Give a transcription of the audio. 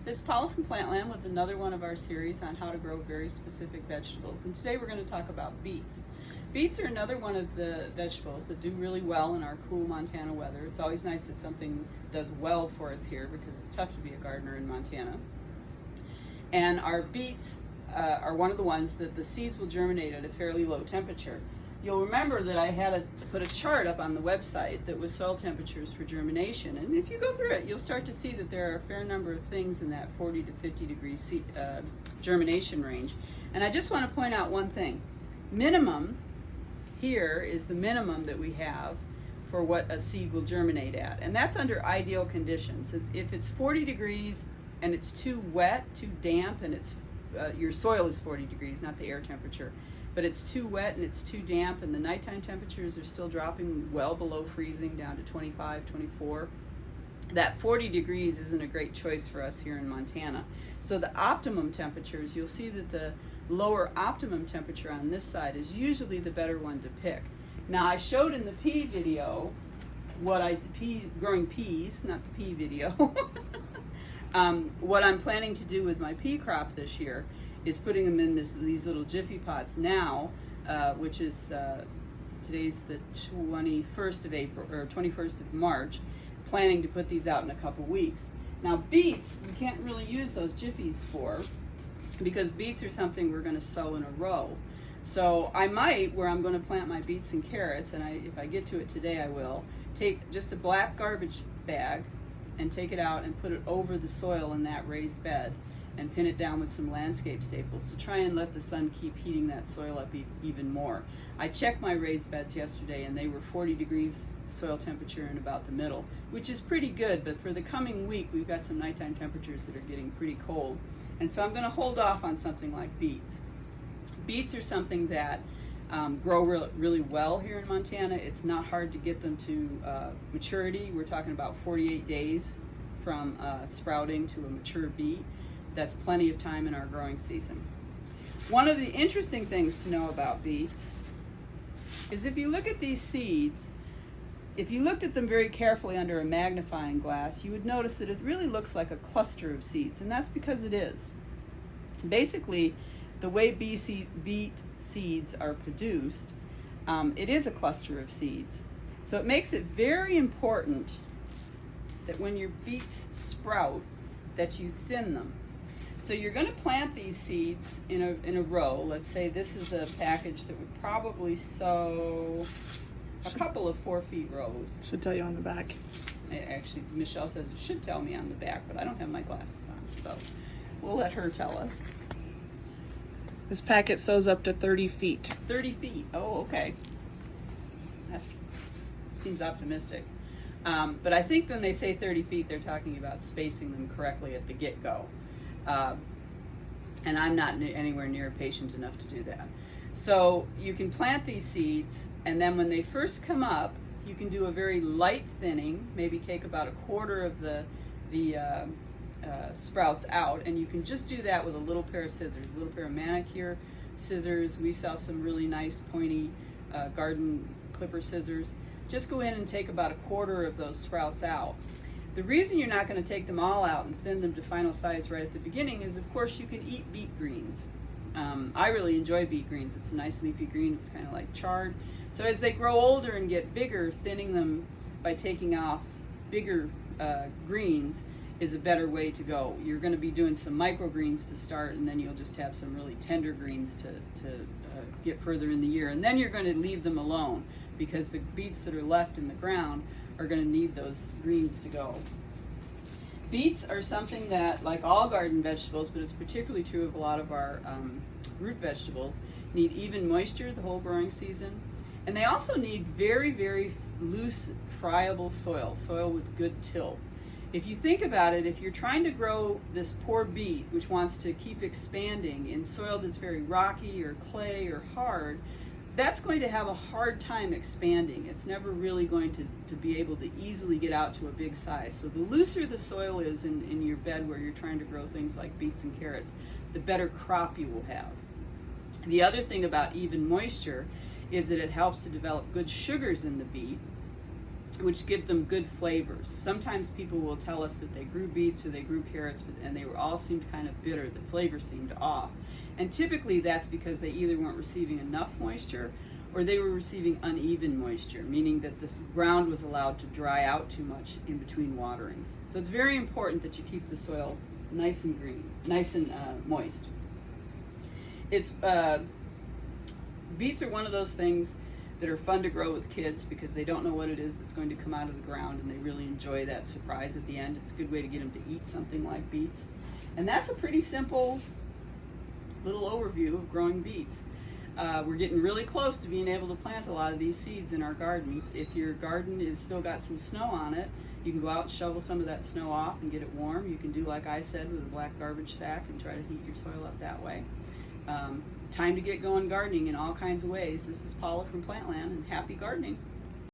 This is Paula from Plantland with another one of our series on how to grow very specific vegetables. And today we're going to talk about beets. Beets are another one of the vegetables that do really well in our cool Montana weather. It's always nice that something does well for us here because it's tough to be a gardener in Montana. And our beets are one of the ones that the seeds will germinate at a fairly low temperature. You'll remember that I had to put a chart up on the website that was soil temperatures for germination. And if you go through it, you'll start to see that there are a fair number of things in that 40 to 50 degree germination range. And I just want to point out one thing. Minimum here is the minimum that we have for what a seed will germinate at. And that's under ideal conditions. If it's 40 degrees and it's too wet, too damp, and your soil is 40 degrees, not the air temperature, but it's too wet and it's too damp and the nighttime temperatures are still dropping well below freezing down to 25, 24, that 40 degrees isn't a great choice for us here in Montana. So the optimum temperatures, you'll see that the lower optimum temperature on this side is usually the better one to pick. Now I showed in the pea video growing peas, not the pea video, what I'm planning to do with my pea crop this year is putting them in these little jiffy pots now, which is today's the 21st of April or 21st of March, planning to put these out in a couple weeks. Now beets, we can't really use those jiffies for because beets are something we're going to sow in a row. So I might, where I'm going to plant my beets and carrots, and if I get to it today I will, take just a black garbage bag and take it out and put it over the soil in that raised bed and pin it down with some landscape staples to try and let the sun keep heating that soil up even more. I checked my raised beds yesterday and they were 40 degrees soil temperature and about the middle, which is pretty good, but for the coming week we've got some nighttime temperatures that are getting pretty cold. And so I'm going to hold off on something like beets. Beets are something that grow really well here in Montana. It's not hard to get them to maturity. We're talking about 48 days from sprouting to a mature beet. That's plenty of time in our growing season. One of the interesting things to know about beets is if you look at these seeds, if you looked at them very carefully under a magnifying glass, you would notice that it really looks like a cluster of seeds, and that's because it is. Basically, the way beet seeds are produced, it is a cluster of seeds. So it makes it very important that when your beets sprout, that you thin them. So you're going to plant these seeds in a row. Let's say this is a package that would probably sow a couple of 4 feet rows. Should tell you on the back. Actually, Michelle says it should tell me on the back, but I don't have my glasses on, so we'll let her tell us. This packet sews up to 30 feet. 30 feet. Oh, okay. That seems optimistic. But I think when they say 30 feet, they're talking about spacing them correctly at the get-go. And I'm not anywhere near patient enough to do that. So you can plant these seeds, and then when they first come up, you can do a very light thinning, maybe take about a quarter of the sprouts out, and you can just do that with a little pair of scissors, a little pair of manicure scissors. We sell some really nice pointy garden clipper scissors. Just go in and take about a quarter of those sprouts out. The reason you're not going to take them all out and thin them to final size right at the beginning is, of course, you can eat beet greens. I really enjoy beet greens. It's a nice leafy green. It's kind of like chard. So as they grow older and get bigger, thinning them by taking off bigger greens is a better way to go. You're going to be doing some microgreens to start, and then you'll just have some really tender greens to get further in the year. And then you're going to leave them alone because the beets that are left in the ground are going to need those greens to go. Beets are something that, like all garden vegetables, but it's particularly true of a lot of our root vegetables, need even moisture the whole growing season. And they also need very, very loose, friable soil with good tilth. If you think about it, if you're trying to grow this poor beet, which wants to keep expanding in soil that's very rocky or clay or hard, that's going to have a hard time expanding. It's never really going to be able to easily get out to a big size. So the looser the soil is in your bed where you're trying to grow things like beets and carrots, the better crop you will have. The other thing about even moisture is that it helps to develop good sugars in the beet, which give them good flavors. Sometimes people will tell us that they grew beets or they grew carrots, and they were all seemed kind of bitter. The flavor seemed off. And typically that's because they either weren't receiving enough moisture or they were receiving uneven moisture, meaning that the ground was allowed to dry out too much in between waterings. So it's very important that you keep the soil nice and green, nice and moist. It's beets are one of those things that are fun to grow with kids because they don't know what it is that's going to come out of the ground, and they really enjoy that surprise at the end. It's a good way to get them to eat something like beets. And that's a pretty simple little overview of growing beets. We're getting really close to being able to plant a lot of these seeds in our gardens. If your garden is still got some snow on it, you can go out and shovel some of that snow off and get it warm. You can do like I said with a black garbage sack and try to heat your soil up that way. Time to get going gardening in all kinds of ways. This is Paula from Plantland, and happy gardening.